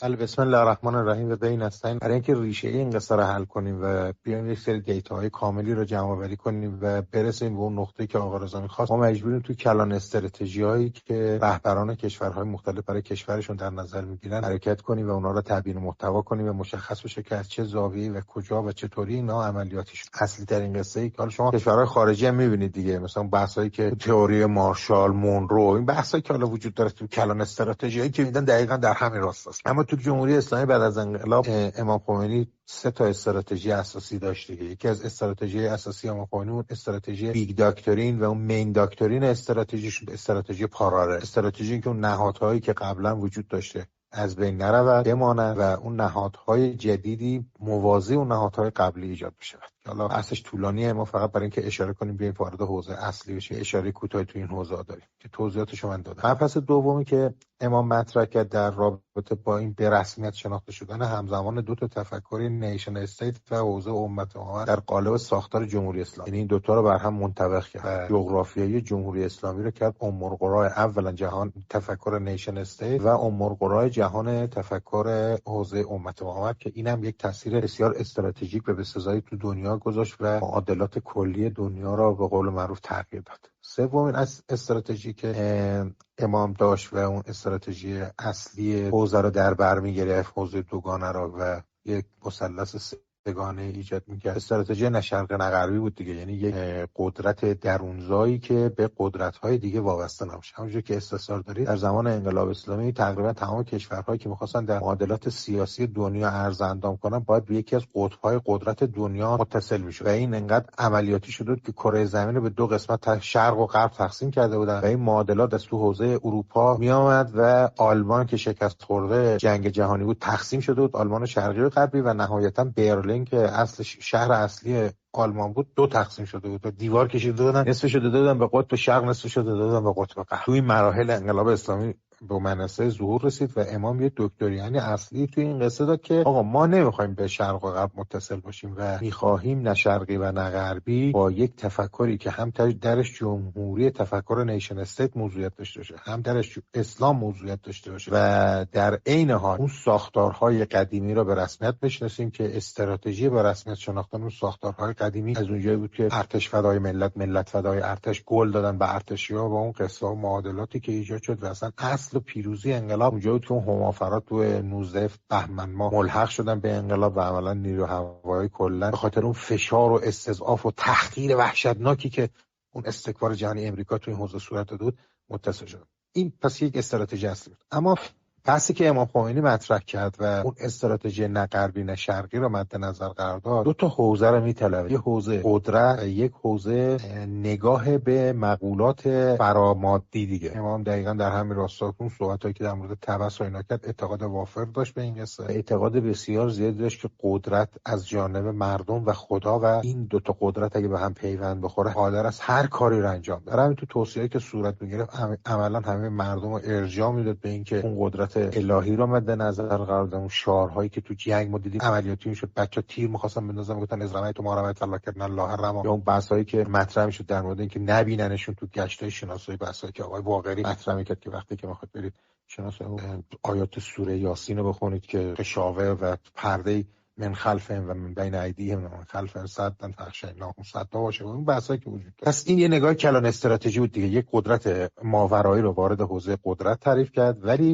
بسم الله الرحمن الرحیم و بین نستعین. برای اینکه ریشه این قصه رو حل کنیم و بیایم یک سری دیتاهای کاملی رو جمع آوری کنیم و برسیم به اون نقطه‌ای که آقا رضا می‌خواست، ما مجبوریم توی کلان استراتژی‌هایی که رهبران کشورهای مختلف برای کشورشون در نظر می‌گیرن حرکت کنیم و اونا رو تبیین محتوا کنیم و مشخص بشه که از چه زاویه‌ای و کجا و چطوری اینا عملیاتیشون. اصلی ترین قصه‌ای که حالا شما کشورهای خارجی هم می‌بینید دیگه، مثلا بحثایی که تئوری مارشال، مونرو، این بحثایی که حالا وجود داره تو کلان استراتژیایی که میدن دقیقاً در همین راستاست. اما تو جمهوری اسلامی بعد از انقلاب امام خمینی سه تا استراتژی اساسی داشت دیگه. یکی از استراتژی اساسی امام خمینی اون استراتژی بیگ داکترین و اون مین داکترین استراتژیش استراتژی پاراره، استراتژی که اون نهادهایی که قبلا وجود داشته از بین نرود بمانند و اون نهادهای جدیدی موازی اون نهادهای قبلی ایجاد بشه. حالا بحثش طولانیه، ما فقط برای اینکه اشاره کنیم بیایم وارد حوزه اصلی بشه اشاره کوتاهی تو این حوزه داریم که توضیحاتشو من دادم. مبحث دومی که امام مطرح کرد در رابطه با این به رسمیت شناخته شدن همزمان دو تا تفکر نیشن استیت و حوزه امت محمد در قالب ساختار جمهوری اسلامی، یعنی این دو تا رو بر هم منطبق کرد. جغرافیایی جمهوری اسلامی رو کرد ام‌القری اولا جهان تفکر نیشن استیت و ام‌القری جهان تفکر حوزه امت محمد که اینم یک تاثیر بسیار استراتژیک و بسزایی تو دنیا گذاشت و معادلات کلی دنیا را به قول معروف تغییر داد. سومین استراتژی که امام داشت و اون استراتژی اصلی حوزه رو در بر می‌گرفت، حوزه دوگانه را و یک مثلث سگانه ایجاد می‌کرد. استراتژی نه شرق نه غربی بود دیگه، یعنی یک قدرت درونزایی که به قدرت‌های دیگه وابسته نباشه. همونجوری که استثار دارید در زمان انقلاب اسلامی تقریبا تمام کشورهایی که می‌خواستن در معادلات سیاسی دنیا ارز اندام کنن باید به یکی از قطب‌های قدرت دنیا متصل می‌شد و این انقدر عملیاتی شده بود که کره زمین رو به دو قسمت شرق و غرب تقسیم کرده بودن و این معادلات از تو حوزه اروپا میآمد و آلمان که شکست خورده جنگ جهانی بود تقسیم شده بود، آلمان شرقی و غربی، و نهایتاً برلین که اصل شهر اصلی آلمان بود دو تقسیم شده بود و دیوار کشیده بودن، نصفش رو داده بودن به قطب شرق، نصفش رو داده بودن به قطب غرب. تو این مراحل انقلاب اسلامی به منصه ظهور رسید و امام یه دکتریانی اصلی توی این قصه داد که آقا ما نمیخوایم به شرق و غرب متصل باشیم و میخواهیم نه شرقی و نه غربی با یک تفکری که هم درش جمهوری تفکر نیشن استیت موضوعیت داشته باشه، هم درش اسلام موضوعیت داشته باشه و در عین حال اون ساختارهای قدیمی را به رسمیت بشناسیم که استراتژی به رسمیت شناختن اون ساختارهای قدیمی از اونجایی بود که ارتش فدای ملت، ملت فدای ارتش، گل دادن به ارتشی‌ها و اون قصه و معادلاتی که ایجاد شد و اصلا اصل پیروزی انقلاب اونجا بود که اون همافرات تو 19 بهمن ماه ملحق شدن به انقلاب و عملا نیروی هوایی کلا به خاطر اون فشار و استضعاف و تحقیر وحشتناکی که اون استکبار جهانی امریکا تو این حوزه صورت داده بود متصل شد. این پس یک استراتژی اصلی بود. اما بحثی که امام خمینی مطرح کرد و اون استراتژی نه غربی نه شرقی رو مد نظر قرار داد، دو تا حوزه رو میطلبه، یه حوزه قدرت و یک حوزه نگاه به مقولات فرامادی دیگه. امام دقیقاً در همین راستا اون صحبتایی که در مورد تبس و اینا کرد اعتقاد وافر داشت به این قصه، اعتقاد بسیار زیادی داشت که قدرت از جانب مردم و خدا و این دو تا قدرت اگه به هم پیوند بخوره قادر است هر کاری رو انجام بده. همین تو توصیه‌ای که صورت میگرفت عملاً همه مردم رو ارجاع میداد به اینکه اون قدرت الهی رو مد نظر قرار دادن. اون شعارهایی که تو جنگ ما دیدیم عملیاتی میشد، بچا تیر می‌خواستن بندازن میگفتن از رمای تو ما رمای الله کردن الله رما، یا اون بحثایی که مطرح میشد در مورد اینکه نبیننشون تو گشتای شناسایی، بحثایی که آقای باقری مطرح میکرد که وقتی که میخواد برید شناسایی آیات سوره یاسین رو بخونید که شاوه و پرده من خلفهم و من بین ایدیهم و من خلفهم صدن فخشیناهم صدا باشه. اون بحثایی که وجود داره. پس این یه نگاه کلان استراتژی بود دیگه، یک قدرت ماورایی رو وارد حوزه قدرت تعریف کرد. ولی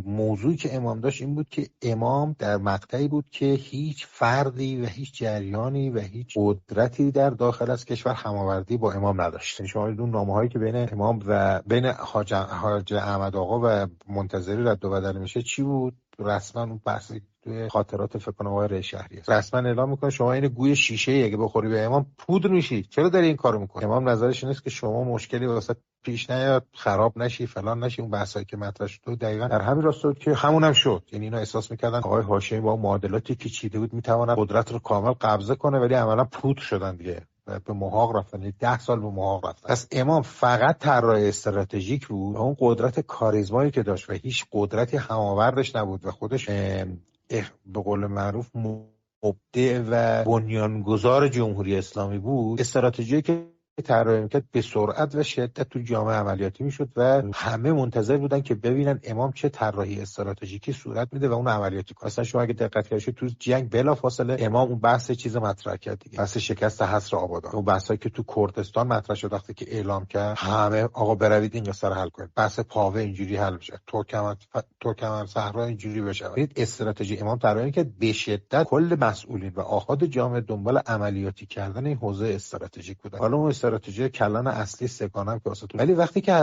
موضوعی که امام داشت این بود که امام در مقطعی بود که هیچ فردی و هیچ جریانی و هیچ قدرتی در داخل از کشور هماوردی با امام نداشت. شما اون نامه‌هایی که بین امام و بین حاج احمد آقا و منتظری رد و بدل میشه چی بود؟ رسما اون بحثی توی خاطرات فکر کنم آقای شهری است، رسما اعلام میکنه شما این گوی شیشه اگه بخوری به امام پودر میشی، چرا داری این کارو میکنی؟ امام نظرش اینه که شما مشکلی واسه پیش نیاد، خراب نشی، فلان نشی. اون بحثایی که مطرح شد دقیقاً در همین راستا بود که همونم شد. یعنی اینا احساس میکردن آقای هاشمی با معادلاتی که چیده بود میتونه قدرت رو کامل قبضه کنه، ولی عملا پودر شدن دیگه، به محاق رفتن، 10 سال به محاق رفتن. پس امام فقط طراح استراتژیک بود، اون قدرت کاریزمایی که داشت و هیچ قدرتی هماوردش نبود و خودش به قول معروف مبدع و بنیانگذار جمهوری اسلامی بود. استراتژی که طراحی میکرد به سرعت و شدت تو جامعه عملیاتی میشد و همه منتظر بودن که ببینن امام چه طراحی استراتژیکی صورت میده و اون عملیاتی کنه. اصلا شما اگه دقت کنید تو جنگ بلافاصله امام اون بحث چیز مطرح کرد دیگه، بحث شکست حصر آبادان، اون بحثایی که تو کردستان مطرح شد وقتی که اعلام کرد همه آقا بروید این قصه رو حل کنید، بحث پاوه اینجوری حل بشه، ترکمن صحرا اینجوری بشه. این استراتژی امام طراحی کرد به شدت کل مسئولین و آحاد جامعه دنبال عملیاتی کردن این حوزه استراتژیک بودن. حالا اون استراتژی کلان اصلی سگانه هم که واسه ولی وقتی که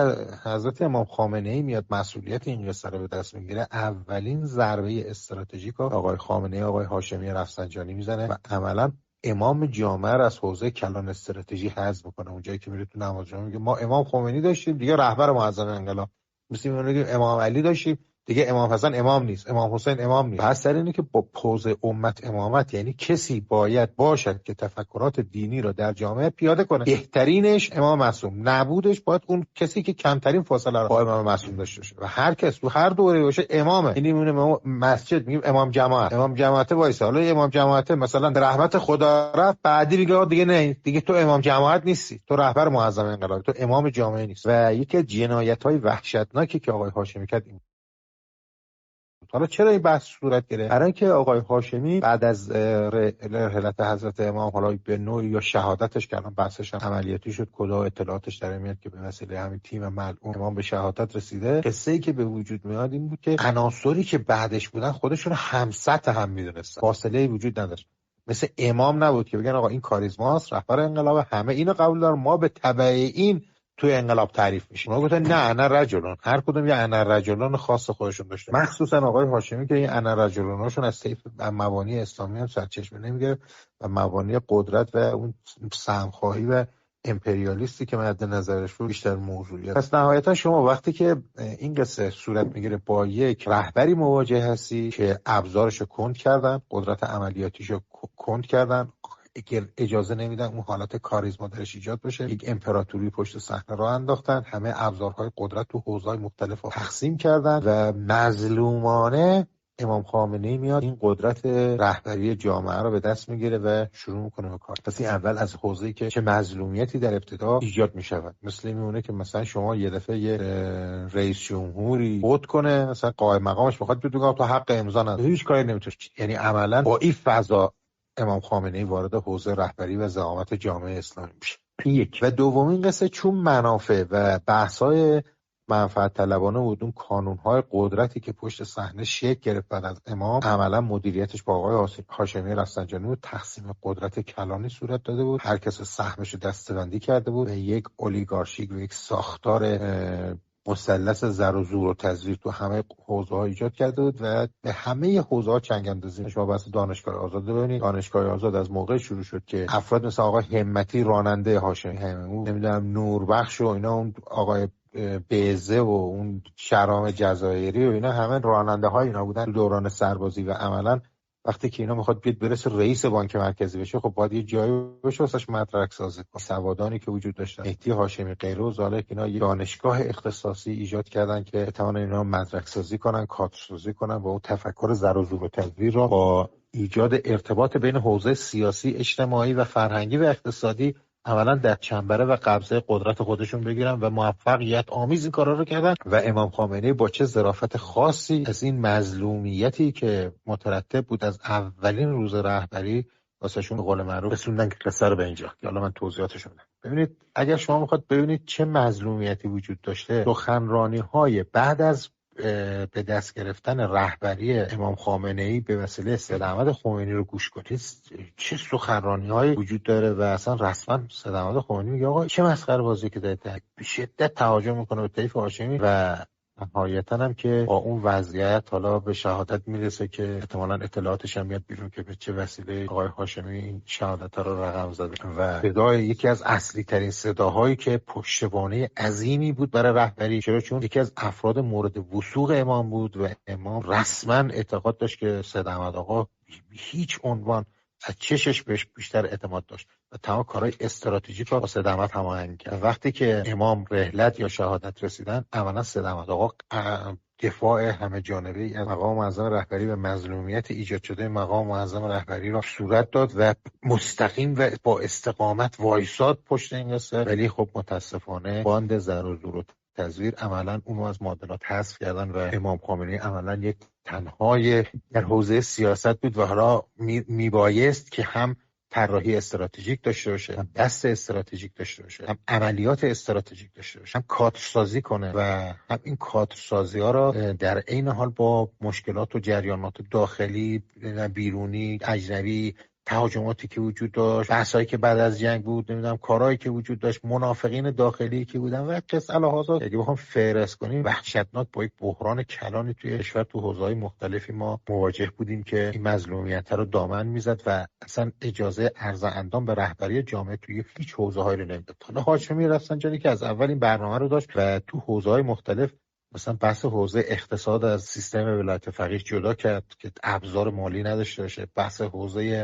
حضرت امام خامنه ای میاد مسئولیت این قصه رو به دست میگیره، اولین ضربه استراتژیک آقای خامنه ای آقای هاشمی رفسنجانی میزنه و عملا امام جامعه رو از حوزه کلان استراتژی حذف میکنه. اونجایی که میره تو نماز جمعه میگه ما امام خمینی داشتیم دیگه رهبر معظم انقلاب، مثل میگه امام علی داشتیم دیگه امام حسن امام نیست، امام حسین امام نیست. بحث سر اینه که با پوز امت امامت یعنی کسی باید باشد که تفکرات دینی رو در جامعه پیاده کنه. بهترینش امام معصوم، نبودش باید اون کسی که کمترین فاصله رو با امام معصوم داشته باشه و هر کس تو هر دوره باشه امامه. یعنی میمونه مسجد میگیم امام جماعت، امام جماعت وایسا، حالا امام جماعت مثلا به رحمت خدا رفت، بعدی میگه دیگه نه دیگه تو امام جماعت نیستی، تو رهبر معظم انقلاب، تو امام جامعه نیست. و یکی از جنایت‌های وحشتناکی که آقای هاشمی کرد. حالا چرا این بحث صورت گرفت؟ برای اینکه آقای هاشمی بعد از رحلت حضرت امام، حالا به نوعی یا شهادتش که الان بحثش هم عملیاتی شد، کدا اطلاعاتش در میاد که به وسیله همین تیم ملعون امام به شهادت رسیده، قصه‌ای که به وجود میاد این بود که عناصری که بعدش بودن خودشون همسط هم میدونستن، فاصله وجود نداشت. مثل امام نبود که بگن آقا این کاریزماست، رهبر انقلاب، همه اینو قبول دارن، ما به تبع این توی انقلاب تعریف میشه. ما گفتن نه انا رجلون، هر کدوم یه انا رجلون خاص خودشون داشته، مخصوصا آقای هاشمی که این انا رجلوناشون از طیف مبانی اسلامی هم سرچشمه نمیگیره و مبانی قدرت و اون سهمخواهی و امپریالیستی که مد نظرش بود بیشتر موضوعیه. پس نهایتا شما وقتی که این قصه صورت میگیره با یک رهبری مواجه هستی که ابزارشو کند کردن، قدرت عملیاتیشو کند کردن، اجازه نمیدن اون حالت کاریزما درش ایجاد بشه، یک امپراتوری پشت صحنه راه انداختن، همه ابزارهای قدرت تو حوزه‌های مختلف رو تقسیم کردن و مظلومانه امام خامنه‌ای میاد این قدرت رهبری جامعه رو به دست میگیره و شروع میکنه به کار. پس این اول از حوزه‌ای که چه مظلومیتی در ابتدا ایجاد میشود، مثل میمونه که مثلا شما یه دفعه یه رئیس جمهوری فوت کنه، مثلا قائم مقامش بخواد بگه تو حق امضا نداری، هیچ کاری نمیتونی، یعنی عملاً با این فضا امام خامنه‌ای وارد حوزه رهبری و زعامت جامعه اسلامی میشه. یک. و دومین قصه چون منافع و بحث‌های منفعت طلبانه بود، اون کانون‌های قدرتی که پشت صحنه شکل گرفت بعد از امام، عملا مدیریتش با آقای هاشمی رفسنجانی بود، تقسیم قدرت کلانی صورت داده بود، هر کس سهمش رو دسته‌بندی کرده بود و یک اولیگارشیک و یک ساختار مثلث زر و زور و تزویر تو همه حوزه‌ها ایجاد کرده بود و به همه حوزه‌ها چنگ اندازی. شما بحث دانشگاه آزاد ببینید، دانشگاه آزاد از موقع شروع شد که افراد مثل آقای همتی راننده هاشمی، نمیدونم نوربخش و اینا، اون آقای بیزه و اون شرام جزایری و اینا همه راننده های اینا بودن تو دوران سربازی و عملاً وقتی که اینا میخواد بیاد برسه رئیس بانک مرکزی بشه، خب باید یه جایی بشه واسش مدرک سازی کنه. سوادانی که وجود داشتن، مهدی هاشمی غیره و ذالک، اینا یه دانشگاه اختصاصی ایجاد کردن که بتونن اینا مدرک سازی کنن، کادر سازی کنن و اون تفکر زر و زور و تزویر رو با ایجاد ارتباط بین حوزه سیاسی، اجتماعی و فرهنگی و اقتصادی اولا در چنبره و قبضه قدرت خودشون بگیرن و موفقیت آمیز این کارا رو کردن و امام خامنه‌ای با چه ظرافت خاصی از این مظلومیتی که مترتب بود از اولین روز رهبری واسهشون به قول معروف رسوندن که قصه رو به اینجا که حالا من توضیحاتش میدم. ببینید اگر شما میخواد ببینید چه مظلومیتی وجود داشته، سخنرانی‌های بعد از به دست گرفتن رهبری امام خامنه‌ای به وسیله سید احمد خمینی رو گوش کنید، چه سخنرانی‌هایی وجود داره و اصلا رسما سید احمد خمینی میگه آقا چه مسخره بازی که دارید، به شدت تهاجم میکنه به طیف هاشمی و نهایتا هم که با اون وضعیت حالا به شهادت میرسه که احتمالاً اطلاعاتش هم میاد بیرون که به چه وسیله آقای هاشمی این شهادت رو رقم زده و صدای یکی از اصلی ترین صداهایی که پشتوانه عظیمی بود برای رهبری، چون یکی از افراد مورد وثوق امام بود و امام رسما اعتقاد داشت که سید احمد آقا هیچ عنوان از چشش بهش بیشتر اعتماد داشت و تمام کارهای استراتژیک رو با سید احمد هماهنگ کرد. وقتی که امام رحلت یا شهادت رسیدن، اولا سید احمد آقا دفاع همه جانبه‌ای از مقام معظم رهبری و مظلومیت ایجاد شده مقام معظم رهبری را صورت داد و مستقیم و با استقامت وایساد پشت این قصه. ولی خب متاسفانه باند زر و زور و تزویر عملا اونو از معادلات حذف کردن و امام خامنه‌ای عملا یک تنهای در حوزه سیاست بود و حالا میبایست که هم طراحی استراتژیک داشته باشه، هم دست استراتژیک داشته باشه، هم عملیات استراتژیک داشته باشه، هم کادرسازی کنه و هم این کادرسازی ها را در عین حال با مشکلات و جریانات داخلی، بیرونی، اجنبی، تهاجماتی که وجود داشت، بحثایی که بعد از جنگ بود، نمیدونم کارهایی که وجود داشت، منافقین داخلی که بودن و قص الهازات، اگه بخوام فهرست کنیم وحشتناک با یک بحران کلانی توی کشور تو حوزه‌های مختلفی ما مواجه بودیم که این مظلومیت رو دامن میزد و اصلا اجازه عرض اندام به رهبری جامعه توی هیچ حوزه‌هایی رو نمیداد. حالا هاشمی رفسنجانی که از اول این برنامه رو داشت و تو حوزه‌های مختلف مثلا بحث حوزه اقتصاد از سیستم ولایت فقیه جدا کرد که ابزار مالی نداشته باشه، بحث حوزه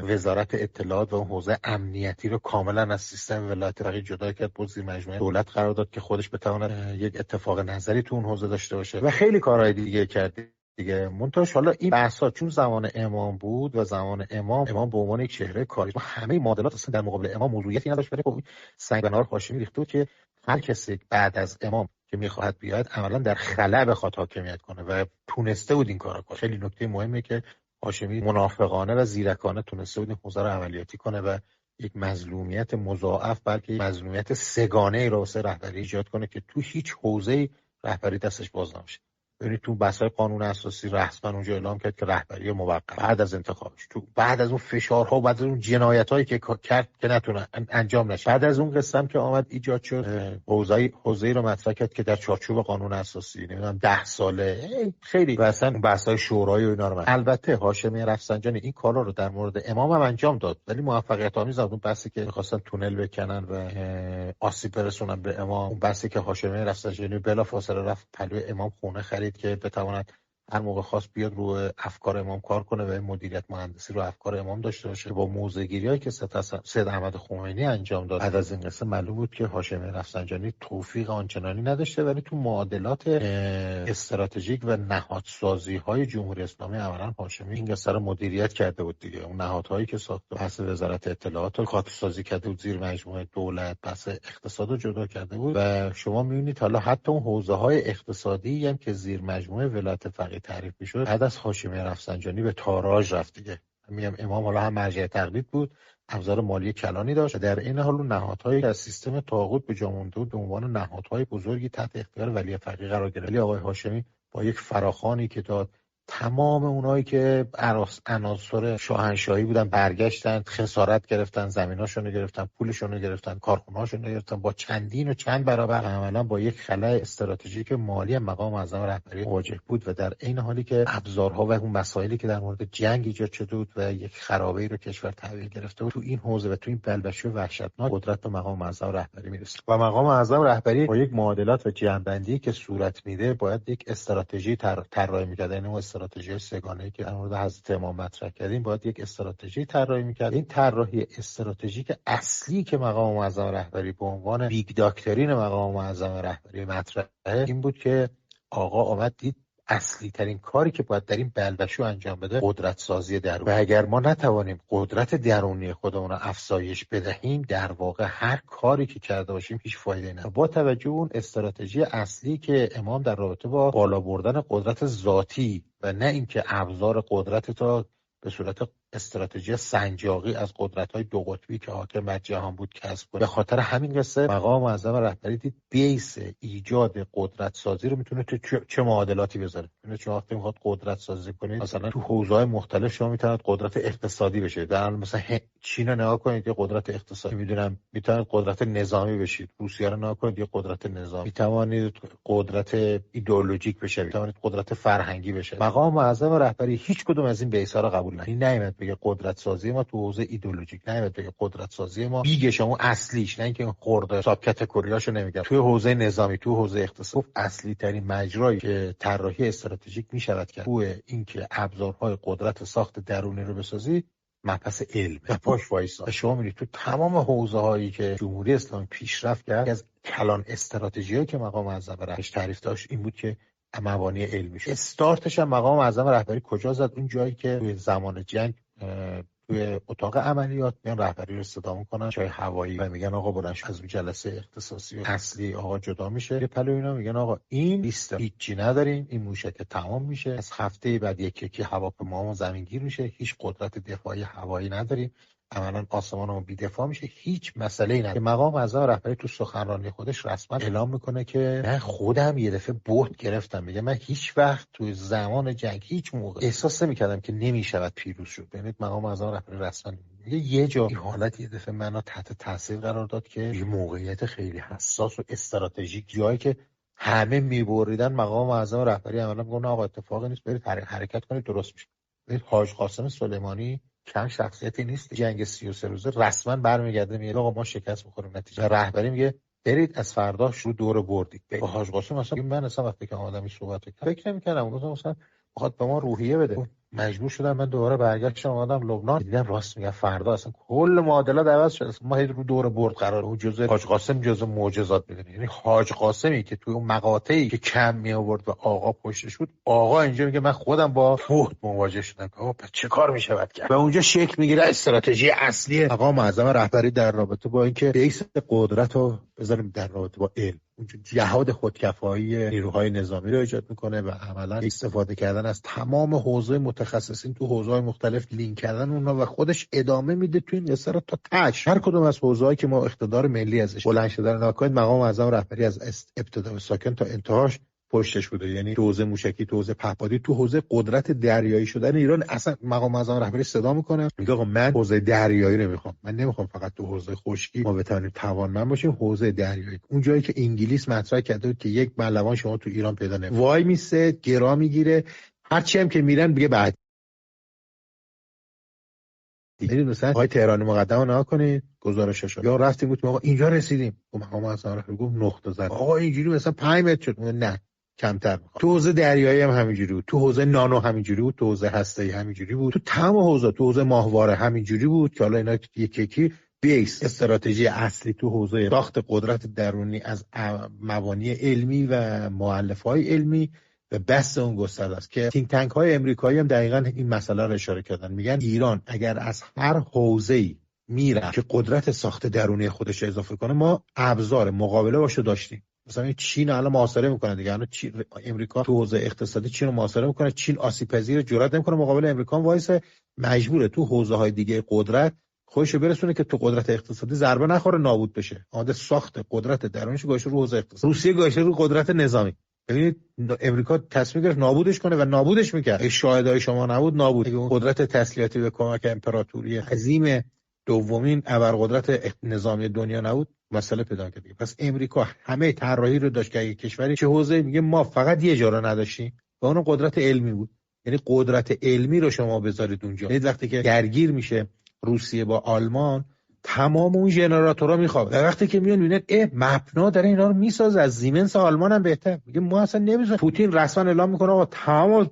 وزارت اطلاعات و اون حوزه امنیتی رو کاملا از سیستم ولایت فقیه جدا کرد، بود زیر مجموعه دولت قرار داد که خودش بتواند یک اتفاق نظری تو اون حوزه داشته باشه و خیلی کارهای دیگه کرد دیگه. منتها حالا این بحثا چون زمان امام بود و زمان امام به عنوان یک چهره کاریزما همه معادلات اصلا در مقابل امام موضوعیتی نداشت، ولی خب سنگ به نار هاشمی ریخته بود که هر کسی بعد از امام که میخواهد بیاد عملا در خلا بخواد حاکمیت کنه و تونسته بود این کارو کنه. خیلی نکته مهمه که هاشمی منافقانه و زیرکانه تونسته بود این حوزه رو عملیاتی کنه و یک مظلومیت مضاعف بلکه مظلومیت سگانه ای رو واسه رهبری ایجاد کنه که تو هیچ حوزه‌ای رهبری دستش باز نمیشه. ببینید تو بحث‌های قانون اساسی رسما اونجا اعلام کرد که رهبری موقت بعد از انتخابش، تو بعد از اون فشارها و بعد از اون جنایتایی که کرد که نتونه انجام نشه، بعد از اون قسم که آمد ایجاد شد حوزه‌ای رو مطرح کرد که در چارچوب قانون اساسی نمیدونم 10 ساله خیلی و اصلا بحث‌های شورای و اینا رو البته هاشمی رفسنجانی این کارا رو در مورد امام هم انجام داد ولی موفقیت آمیز بود. اون بحثی که می‌خواستن تونل بکنن و آسیب برسونن به امام، اون بحثی که هاشمی رفسنجانی بلافاصله رفت پلوی امام خونه خرید که بتواند هر موقع خواست بیاد رو افکار امام کار کنه و این مدیریت مهندسی رو افکار امام داشته باشه. با موضع‌گیری‌هایی که سید احمد خمینی انجام داد بعد از این قصه معلوم بود که هاشمی رفسنجانی توفیق آنچنانی نداشته، ولی تو معادلات استراتژیک و نهادسازی‌های جمهوری اسلامی اولا هاشمی این قصه رو مدیریت کرده بود دیگه. اون نهادهایی که ساخت، بحث وزارت اطلاعات رو کادرسازی کرده بود زیر مجموعه دولت، بحث اقتصاد رو جدا کرده بود و شما می‌بینید حالا حتی اون حوزه‌های اقتصادی هم که زیر مجموعه ولایت فقیه تعریف می‌شد بعد از هاشمی رفسنجانی به تاراج رفت دیگه. میگم امام حالا هم مرجع تقلید بود، ابزار مالی کلانی داشت و در این حال اون نهادهایی که از سیستم طاغوت به جا مونده بود به عنوان نهادهای بزرگی تحت اختیار ولی فقیه قرار گرفت. ولی آقای هاشمی با یک فراخوانی که داد تمام اونایی که عناصر شاهنشاهی بودن برگشتن، خسارت گرفتن، زمیناشون رو گرفتن، پولشون رو گرفتن، کارخونه‌هاشون رو گرفتن، با چندین و چند برابر عملاً با یک خلأ استراتژیک مالی مقام معظم رهبری مواجه بود و در عین حالی که ابزارها و اون مسائلی که در مورد جنگ ایجاد شده بود و یک خرابه‌ای رو کشور تحویل گرفته بود، تو این حوزه و تو این بلبشوی وحشتناک قدرت به مقام معظم رهبری میرسه و مقام معظم رهبری با یک معادلات و جمع‌بندی که صورت میده باید یک استراتژی طراحی می‌کرد. یعنی استراتژی سگانه‌ای که در مورد حضرت امام مطرح کردیم باید یک استراتژی طراحی می‌کرد. این طراحی استراتژیک اصلی که مقام معظم رهبری به عنوان بیگ داکترین مقام معظم رهبری مطرحه این بود که آقا آمد دید اصلی ترین کاری که باید در این بلبشو انجام بده قدرت سازی درونی و اگر ما نتوانیم قدرت درونی خودمون رو افزایش بدهیم در واقع هر کاری که کرده باشیم هیچ فایده نداره. با توجه اون استراتژی اصلی که امام در رابطه با بالا بردن قدرت ذاتی و نه اینکه ابزار قدرت تا به صورت استراتژی سنجاقی از قدرت‌های دو قطبی که حاکم بر جهان بود کسب کنه، به خاطر همین قصه مقام معظم رهبری دید بیس ایجاد قدرت سازی رو میتونه تو چه معادلاتی بذاره. یعنی چون وقتی میخواد قدرت سازی کنید مثلا تو حوزه‌های مختلف شما میتونید قدرت اقتصادی بشه. در مثلا چین رو نگاه کنید یه قدرت اقتصادی، میدونم میتونید قدرت نظامی بشید. روسیه رو نگاه کنید یه قدرت نظامی، میتوانید قدرت ایدئولوژیک بشه، میتوانید قدرت فرهنگی بشه. مقام معظم رهبری هیچ کدوم از این بیس‌ها رو قبول نمی‌کنه. بگه قدرت سازی ما تو حوزه ایدئولوژیک، نمیاد بگه قدرت سازی ما بیگش اون اصلیش، نه اینکه خورده ساب کاتگوریاشو نمیگم، توی حوزه نظامی، تو حوزه اقتصاد اصلی ترین مجرایی که طراحی استراتژیک میشود کرد تو اینکه ابزارهای قدرت ساخت درونی رو بسازی مبحث علم و پاش وایسا. شما می‌بینید تو تمام حوزه‌هایی که جمهوری اسلامی پیشرفت کرد از کلان استراتژیایی که مقام معظم رهبری تعریف داشت این بود که مبانی علمی شد. استارتش هم مقام معظم رهبری کجا زد؟ اون جایی که توی زمان جنگ توی اتاق عملیات میان رهبری رو صدا میکنن چای هوایی و میگن آقا بلند از اون جلسه اختصاصی و اصلی آقا جدا میشه. یه پلو اینا میگن آقا این لیست هیچی نداریم، این موشک تمام میشه، از هفته بعد یکی هواپیمامون زمینگیر میشه، هیچ قدرت دفاعی هوایی نداریم، عملا آسمانمون بی‌دفاع میشه، هیچ مسئله‌ای نداره. مقام معظم رهبری تو سخنرانی خودش رسما اعلام میکنه که من خودم یه دفعه بهت گرفتم، میگه من هیچ وقت تو زمان جنگ هیچ موقع احساس نمی‌کردم که نمیشود پیروز شد. ببینید مقام معظم رهبری رسما میگه یه جا این حالت یه دفعه منو تحت تاثیر قرار داد که یه موقعیت خیلی حساس و استراتژیک، جایی که همه میبریدن، مقام معظم رهبری عملا میگه آقا اتفاقی نیست، برید حرکت کنید درست میشه. ببینید حاج قاسم سلیمانی کم شخصیتی نیست. جنگ 33 روزه رسما برمیگرده میگه آقا ما شکست می‌خوریم، نتیجه رهبری میگه برید از فردا شروع دور بردید. با حاج قاسم مثلا من اصلا وقتی که آدمی صحبت کردم فکر نمی‌کردم اون مثلا بخواد به ما روحیه بده. مجبور شدم من دوباره برگشتم اومدم لبنان، دیدم راست میگه فردا اصلا کل معادلات عوض شد، ما هی رو دور برد قرار. اون جزء حاج قاسم جزء معجزات میدونی، یعنی حاج قاسمی که توی اون مقاطعی که کم می آورد و آقا پشتش بود، آقا اینجا میگه من خودم با فوت مواجه شدم که آقا چه کار میشود کرد. و اونجا شکل میگیره استراتژی اصلی مقام معظم رهبری در رابطه با اینکه بیس قدرت رو بذاریم در رابطه با علم. اونجا جهاد خودکفایی نیروهای نظامی رو ایجاد میکنه و عملا استفاده کردن از تمام حوزه متخصصین تو حوزه‌های مختلف، لینک کردن اونها و خودش ادامه میده تو این قصه رو تا تاش. هر کدوم از حوزه‌هایی که ما اقتدار ملی ازش بلند شده رو نکنید، مقام معظم رهبری از ابتدا و ساکن تا انتهاش پشتش بوده. یعنی تو حوزه موشکی، تو حوزه پهپادی، تو حوزه قدرت دریایی شدن ایران، اصلا مقام معظم رهبری صدا میکنه میگه آقا من حوزه دریایی رو میخوام، من نمیخوام فقط تو حوزه خشکی ما بتونیم توانمند باشیم، حوزه دریایی. اون جایی که انگلیس مطرح کرده بود که یک ملوان شما تو ایران پیدا نمیشه، وای میسه گرا میگیره، هرچی هم که میرن میگه بعد دیگه مثلا آقای تهرانی مقدم رو نگاه کنید گزارشش یا رفتیم بود آقا اینجا رسیدیم، مقام معظم رهبری گفت نقطه زد، آقا اینجوری مثلا 5 متر شد، نه کمتر میخواد. تو حوزه دریایی هم همینجوری بود، تو حوزه نانو همینجوری بود، تو حوزه هسته‌ای همینجوری بود، تو تمام حوزه، تو حوزه ماهواره همینجوری بود که حالا اینا یکی بیس استراتژی اصلی تو حوزه ساخت قدرت درونی از مبانی علمی و مؤلفه‌های علمی و بس اون گسترده است که تینک تانک های امریکایی هم دقیقاً این مسئله رو اشاره کردن. میگن ایران اگر از هر حوزه‌ای میره که قدرت ساخت درونی خودش اضافه کنه، ما ابزار مقابله باشه داشتیم. مثلا چین الان محاصره میکنه دیگه، الان امریکا تو حوزه اقتصادی چین رو محاصره میکنه، چین آسیب پذیر جرئت نمیکنه مقابل امریکا وایسه، مجبوره تو حوزه های دیگه قدرت خودش برسونه که تو قدرت اقتصادی ضربه نخوره، نابود بشه. آماده ساخت قدرت درونیش گاشه رو حوزه اقتصادی. روسیه گاشه رو قدرت نظامی. ببینید امریکا تصمیم گرفت نابودش کنه و نابودش میکرد. اگه شاهدای شما نبود نابود. اگه اون قدرت تسلیحاتی به کمک امپراتوری عظیم دومین ابرقدرت نظامی دنیا نبود، مسئله پیدا کرد. پس امریکا همه طراحی رو داشت که اگه کشوری چه حوزه، میگه ما فقط یه جا رو نداشتیم و اون قدرت علمی بود. یعنی قدرت علمی رو شما بذارید اونجا. یعنی وقتی که درگیر میشه روسیه با آلمان، تمام اون ژنراتورها میخوابه. وقتی که میان میبینن مپنا داره اینا رو میسازه، از زیمنس آلمان هم بهتر، میگه ما اصلا نمیذاریم. پوتین رسما اعلام میکنه آقا تمام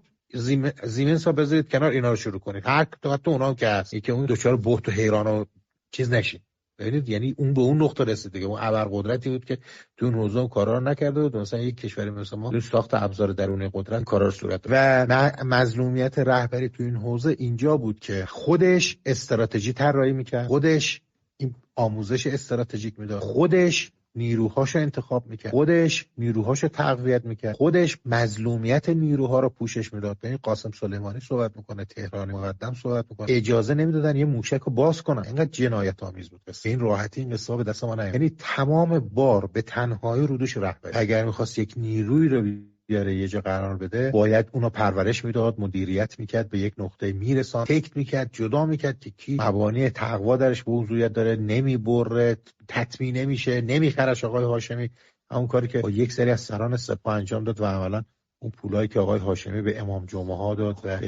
زیمنس ها بذارید کنار، اینا رو شروع کنید. هر تو اونام که هست که اون دوچار بهت و حیران و چیز نشید. ببینید یعنی اون به اون نقطه رسید دیگه. اون ابرقدرتی بود که تو اون حوزه کارا رو نکرده بود، مثلا یک کشوری مثل ما تو ساخت ابزار درونی قدرت کارا رو صورت و مظلومیت رهبری تو این حوزه اینجا بود که خودش استراتژی طراحی میکرد، خودش این آموزش استراتژیک میداد، خودش نیروهاشو انتخاب میکرد، خودش نیروهاشو تقویت میکرد، خودش مظلومیت نیروها رو پوشش میداد. ببین قاسم سلیمانی صحبت میکنه، تهرانی مقدم صحبت میکنه، اجازه نمیدادن یه موشک رو باز کنن. اینقدر جنایت آمیز بود. پس این راحتی این قصه به دست ما نیامد. یعنی تمام بار به تنهایی رو دوش رهبری. اگر میخواست یک نیروی رو بیاره یه جا قرار بده، باید اونو پرورش میداد، مدیریت میکرد، به یک نقطه میرساند، تکت میکرد، جدا میکرد که کی مبانی تقوا درش به موضوعیت داره، نمیبره، تطمیع نمیشه، نمیخرش. آقای هاشمی همون کاری که با یک سری از سران سپاه انجام داد و عملا اون پولایی که آقای هاشمی به امام جمعه ها داد و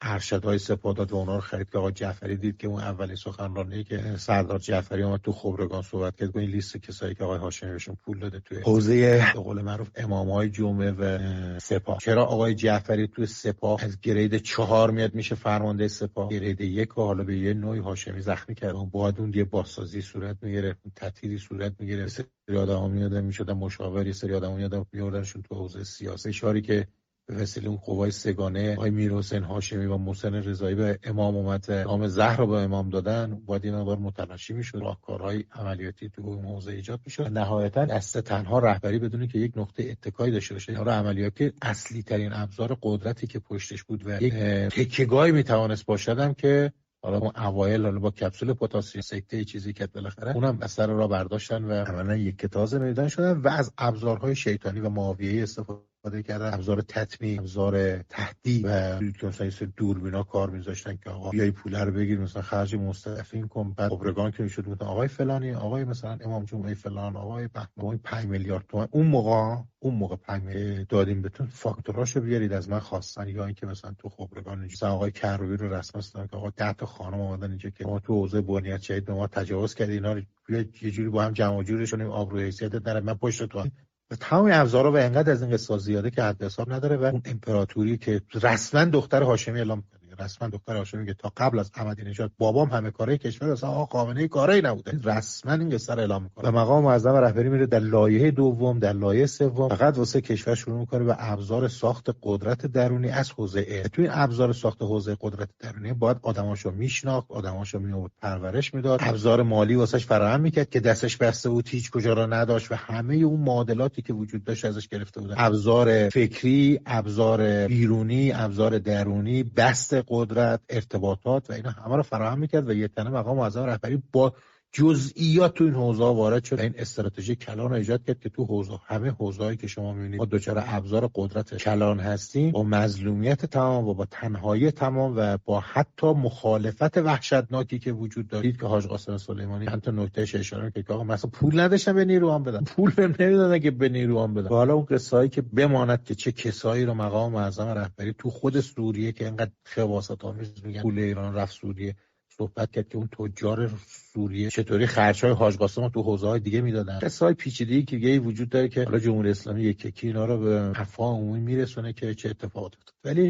ارشدهای سپاه داد و اونا رو خرید که آقای جعفری دید که اون اولی سخنرانی که سردار جعفری اومد تو خبرگان صحبت کرد با این لیست کسایی که آقای هاشمی بهشون پول داده توی حوزه به قول معروف امامای جمعه و سپاه. چرا آقای جعفری توی سپاه از گرید 4 میاد میشه فرمانده سپاه، گرید 1 و حالا به یه نوعی هاشمی زخمی کرد. اون بعد اون یه بازسازی صورت میگیره، تطهیری صورت میگیره، سری آدما میادن میشدن مشاور، سری آدما میادن میوردنشون تو حوزه سیاسی. اشاری که به وسیله اون قوای سگانه آقای میرحسین هاشمی و محسن رضایی به امام اومد نام زهر رو به امام دادن، باید این مقدار متلاشی میشد، راهکارهای عملیاتی تو اون حوزه ایجاد میشد. نهایتا دست تنها رهبری بدونی که یک نقطه اتکایی داشته باشه. کار عملیاتی اصلی ترین ابزار قدرتی که پشتش بود و یک تکیه‌گاهی میتوانست باشدم که حالا اون اوایل حالا با کپسول پتاسیم سکته چیزی که بالاخره اونم اثر را برداشتن و عملاً یک کتاز میدان شدن و از ابزارهای شیطانی و معاویه‌ای استفاده کردن، ابزار تطمیع، ابزار تهدید و که مثلا دوربینا کار می‌ذاشتن که آقا بیای پول رو بگیر، مثلا خرج مستضعفین کن. بعد خبرگان که میشد مثلا آقای فلانی، آقای مثلا امام جمعه فلان، آقای بهمنی 5 میلیارد تومان اون موقع 5 میلیارد دادیم بهتون، فاکتوراشو بیارید از من خواستن. یا اینکه مثلا تو خبرگان مثلا آقای کروبی رو رسما استدلال که آقا 10 تا خانم اومدن اینجا که ما تو حوزه بنیاد شهید به ما تجاوز کردی، اینا رو یه جوری با هم جمع جورش کنیم، آبروی حیثیت در من پشت تو و تمام ابزارا و انقدر از این قصه زیاده که حد حساب نداره. و اون امپراتوری که رسما دختر هاشمی اعلام کرد، رسما دختر هاشمی که تا قبل از احمدی نژاد بابام همه کاره کشور اصلا آقا خامنه‌ای کاری نبوده، رسما این قصه رو اعلام میکنه و مقام معظم رهبری میره در لایحه دوم، در لایحه سوم فقط واسه کشور شروع میکنه به ابزار ساخت قدرت درونی از حوزه علم. تو این ابزار ساخت حوزه قدرت درونی باید آدماشو میشناخت، آدماشو میآورد پرورش میداد، ابزار مالی واسش فراهم میکرد که دستش بسته بود، هیچ کجا را نداشت و همه اون معادلاتی که وجود داشت ازش گرفته بودن. ابزار فکری، ابزار بیرونی، ابزار درونی، بست قدرت، ارتباطات و اینا همه رو فراهم میکرد و یه تنه مقام معظم رهبری با جزئیات تو این حوزه وارد شد. این استراتژی کلان رو ایجاد کرد که تو حوزه همه حوزه‌ای که شما می‌بینید ما دچار ابزار قدرت کلان هستیم، با مظلومیت تمام و با تنهایی تمام و با حتی مخالفت وحشتناکی که وجود دارید که حاج قاسم سلیمانی چند تا نکتهش اشاره کرد که آقا مثلا پول نداشتن به نیروام بدن، پول بهم نمیدادن که به نیروام بدن. حالا اون قصه‌ای که بماند که چه کسایی رو مقام معظم رهبری تو خود سوریه که اینقدر خواست‌آمیز میگن پول ایران رفت سوریه صحبت کرد که اون تجار سوریه چطوری خرج‌های حاج قاسم رو تو حوزه‌های دیگه میدادن. قصه‌های پیچیده‌ای که دیگه وجود داره که حالا جمهوری اسلامی یکی اینا رو به افواه عمومی میرسونه که چه اتفاقاتی افتاد. ولی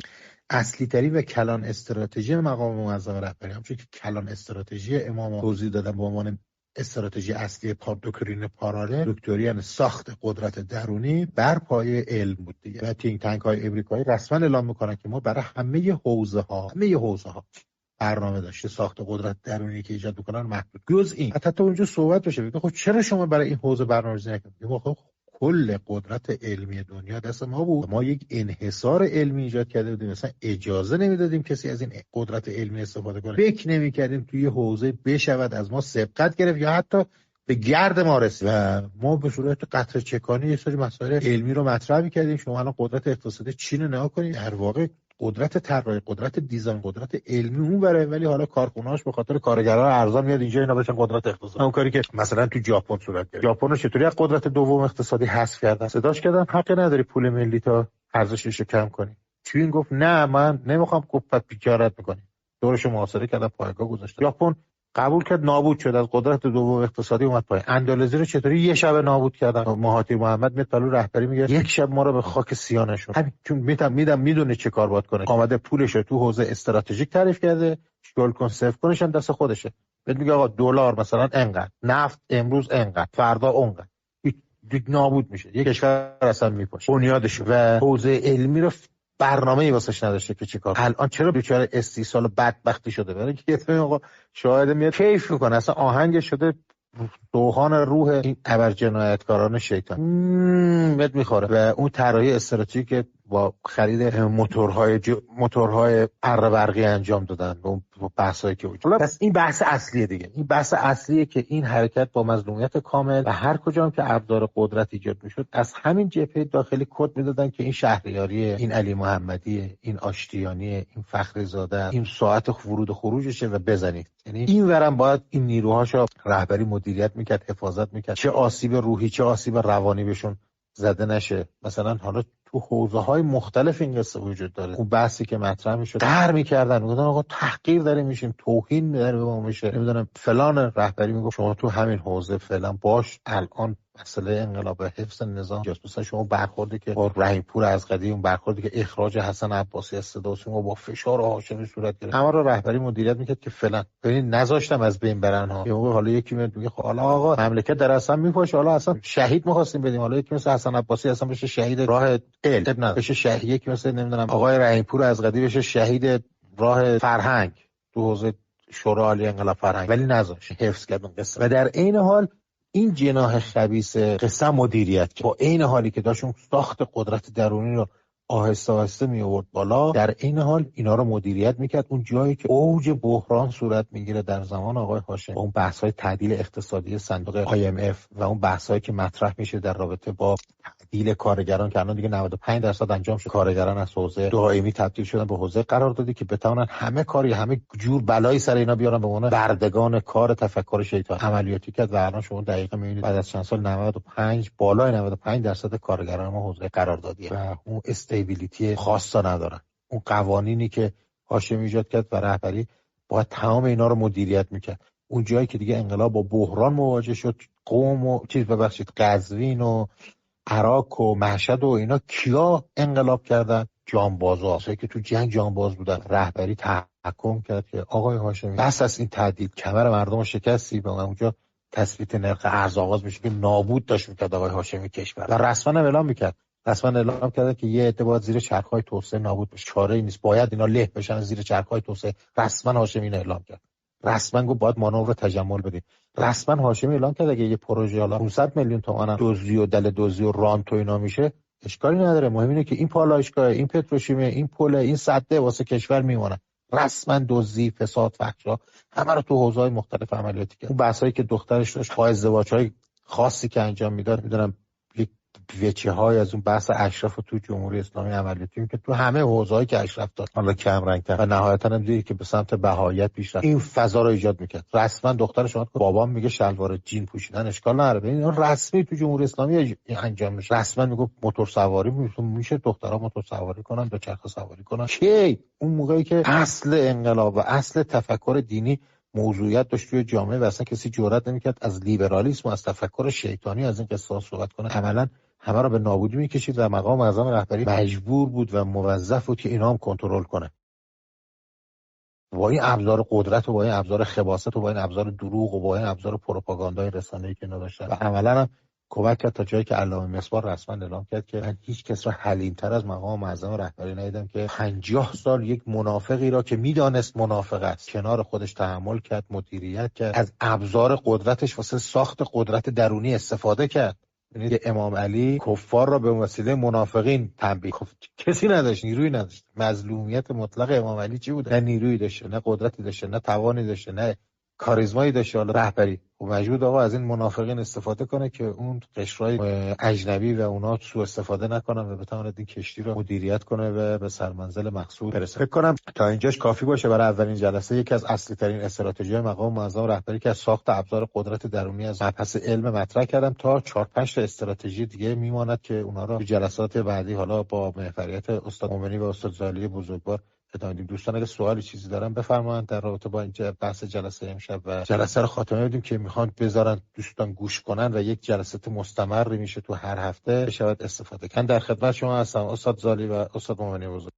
اصلی ترین و کلان استراتژی مقام معظم رهبری، همونجوری که کلان استراتژی امام توضیح دادن به عنوان استراتژی اصلی دکترین پارالل، دکترین ساخت قدرت درونی بر پایه علم بود دیگه. و تینک تانک های امریکایی رسما اعلام میکنن که ما برای همه حوزه ها برنامه داشته ساخت قدرت درونی که ایجاد بکنن محدود. جز این حتی اونجا صحبت بشه بگه خب چرا شما برای این حوزه برنامه‌ریزی نکردید؟ خب کل قدرت علمی دنیا دست ما بود، ما یک انحصار علمی ایجاد کرده بودیم، مثلا اجازه نمیدادیم کسی از این قدرت علمی استفاده کنه، فکر نمی‌کردیم توی حوزه بشود از ما سبقت گرفت یا حتی به گرد ما رسید و ما به صورت قطره چکانی یه سری مسائل علمی رو مطرح می‌کردیم. شما الان قدرت اقتصادی چین رو نگاه کنید، در واقع قدرت طراحی، قدرت دیزاین، قدرت علمی اون بره، ولی حالا کارخونه‌اش به خاطر کارگرا ارزان میاد اینجا اینا بشن قدرت اقتصادی. اون کاری که مثلا تو ژاپن صورت گرفت. ژاپن رو چطوری از قدرت دوم اقتصادی حذف کردن؟ صداش کردن حق نداری پول ملی تا ارزشش رو کم کنی. چین گفت نه من نمیخوام، گفت تجارت می‌کنی. دورش محاصره کردن، پایگاه گذاشتن. ژاپن قبول کرد، نابود شد، از قدرت دوم اقتصادی اومد پایین. اندونزی رو چطوری یه شب نابود کردن؟ مهاتی محمد میاد پلو رهبری میگه یک شب ما رو به خاک سیاه نشون. همین چون میدم میدونه چه کار باید کنه. آمده پولش رو تو حوزه استراتژیک تعریف کرده، شغل کنسرو کنش هم دست خودشه. بهت میگه آقا دلار مثلا انقدر، نفت امروز انقدر، فردا اونقدر. نابود میشه. یک کشور اصلا میپاشه. بنیادش و حوزه علمی رو برنامه‌ای واسش نداشته که چیکار. الان چرا بیچاره استیصال و بدبختی شده؟ برای اینکه آقا شاهد میاد کیف میکنه، اصلا آهنگ شده روحان روح این ابر جنایتکاران شیطان بهت میخوره. و اون طراحی استراتژیک با خرید موتورهای اره برقی انجام دادن با بحثایی که وجود. پس این بحث اصلیه دیگه. این بحث اصلیه که این حرکت با مظلومیت کامل و هر کجا که ابزار قدرت ایجاد میشد از همین جبهه داخلی کد میدادن که این شهریاریه، این علی محمدیه، این آشتیانیه، این فخری زاده، این ساعت ورود و خروجشه و بزنید. یعنی این ورم باید این نیروهاشو رهبری مدیریت میکرد، حفاظت میکرد، چه آسیب روحی چه آسیب روانی بهشون زده نشه. مثلا حالا تو حوزه‌های مختلف این قصه وجود داره. اون بحثی که مطرح میشد قهر می‌کردن، میگفتن آقا تحقیر داریم میشیم، توهین داره به ما میشه، نمیدونم فلان. رهبری میگفت شما تو همین حوزه فعلا باش، الان مسئله انقلاب حفظ نظام جاست. مثلا شما برخوردی که با رحیم پور از قدیم، اون برخوردی که اخراج حسن عباسی از صدا و سیما با فشار هاشمی صورت گرفت، همه رو رهبری مدیریت میکرد که فعلا ببینید نذاشتم از بین برن ها. یه موقع حالا یکی میگه خب حالا آقا مملکت در اصلا میپاشه، حالا اصلا شهید می‌خواستیم بدیم، حالا یکی مثل حسن عباسی اصلا بشه شهید راه علم، نه بشه شهید، یکی مثل نمیدونم آقای رحیم پور از قدیم بشه شهید راه فرهنگ تو حوزه شورای عالی انقلاب فرهنگ، ولی نذاش، حفظ کرد اون قصه. و در عین حال این جناح خبیث قصه مدیریت که با عین حالی که داشت اون ساخت قدرت درونی رو آهسته آهسته می آورد بالا، در عین حال اینا رو مدیریت میکرد. اون جایی که اوج بحران صورت میگیره در زمان آقای هاشمی، اون بحث‌های تعدیل اقتصادی صندوق IMF و اون بحث‌هایی که مطرح میشه در رابطه با تعدیل کارگران که الان دیگه 95% انجام شد، کارگران از حوزه دائمی تبدیل شدن به حوزه قراردادی که بتونن همه کاری، همه جور بلایی سر اینا بیارن به عنوان بردگان کار تفکر شیطان عملیاتی کرد. و الان شما دقیقاً می‌بینید بعد از چند سال 95 بالای 95% کارگران ما حوزه قراردادیه و اون استیبیلیتی خاصا ندارن. اون قوانینی که هاشمی ایجاد کرد و رهبری باید تمام اینا رو مدیریت میکرد. اون جایی که دیگه انقلاب با بحران مواجه شد، قم و قزوین و عراق و مشهد و اینا کیا انقلاب کردن؟ جانبازا، کسایی که تو جنگ جانباز بودن. رهبری تحکم کرد که آقای هاشمی بس از این تعدیل، کمر مردم رو شکستی. به اونجا تثبیت نرخ ارز آغاز میشه که نابود داشت میکرد آقای هاشمی کشور و رسما اعلام میکرد، رسما اعلام کرده که یه عده باید زیر چرخهای توسعه نابود بشه، چاره‌ای نیست، باید اینا له بشن زیر چرخهای توسعه. رسما هاشمی اینو اعلام کرد، رسما گفت باید مانور تجمل بدیم. رسما هاشمی اعلام کرد اگه یه پروژه حالا 500 میلیون تومان دزدی و دل دزدی و رانت و اینا میشه، اشکالی نداره، مهم اینه که این پالایشگاه، این پتروشیمی، این پل، این سده واسه کشور میمونه. رسما دزدی، فساد، فحشا همه رو تو حوزه‌های مختلف عملیاتی کرد. اون بحثایی که دخترش داشت با ازدواج‌های خاصی که انجام میداد، میدونم یک وجه‌های از اون بحث اشراف تو جمهوری اسلامی عملیاتی که تو همه حوزه‌ای که اشراف داشت حالا کم رنگ‌تر و نهایتاً هم دیدی که به سمت بهایت پیش رفت، این فضا رو ایجاد میکرد. رسما دخترش اومد که بابام میگه شلوار جین پوشیدن اشکال نداره، ببین اینا رسمی تو جمهوری اسلامی انجام میشه. رسما میگفت موتور سواری میشه دخترها موتور سواری کنن، دوچرخه سواری کنن. کی اون موقعی که اصل انقلاب و اصل تفکر دینی موضوعیت داشت توی جامعه و اصلا کسی جرئت نمی‌کرد از لیبرالیسم و از تفکر شیطانی از این قصه صحبت کنه، عملاً همه رو به نابودی می‌کشید و مقام اعظم رهبری مجبور بود و موظف بود که اینا هم کنترل کنه. با این ابزار قدرت و با این ابزار خباثت و با این ابزار دروغ و با این ابزار پروپاگاندای رسانه‌ای که اینا داشتن و عملاً هم کمک کرد تا جایی که علامه مصباح رسما اعلام کرد که من هیچ کس را حلیم‌تر از مقام معظم رهبری ندیدم که 50 سال یک منافقی را که میدانست منافق است کنار خودش تحمل کرد، مدیریت کرد، از ابزار قدرتش واسه ساخت قدرت درونی استفاده کرد. یعنی امام علی کفار را به وسیله منافقین تنبیه، کسی نداشت، نیرویی نداشت. مظلومیت مطلق امام علی چی بود؟ نه نیرویی داشته، نه قدرتی داشته، نه توانی داشته، نه کاریزمایی داشته حالا رهبری. و مجبور آقا از این منافقین استفاده کنه که اون قشرای اجنبی و اونا سوء استفاده نکنن و بتونه این کشتی رو مدیریت کنه و به سرمنزل مقصود برسه. فکر کنم تا اینجاش کافی باشه برای اولین جلسه. یکی از اصلی ترین استراتژی‌های مقام معظم رهبری که از ساخت ابزار قدرت درونی از مبحث علم مطرح کردم. تا 4-5 تا استراتژی دیگه میماند که اونا رو تو جلسات بعدی حالا با محوریت استاد مومنی و استاد زالی بزرگوار ادامه بدیم. دوستان اگه سوالی چیزی دارن بفرمایید در رابطه با این بحث جلسه امشب و جلسه رو خاتمه بدیم که میخوان بذارن دوستان گوش کنن و یک جلسه مستمری میشه تو هر هفته بشود استفاده. من در خدمت شما هستم استاد زالی و استاد مومنی بزرگ.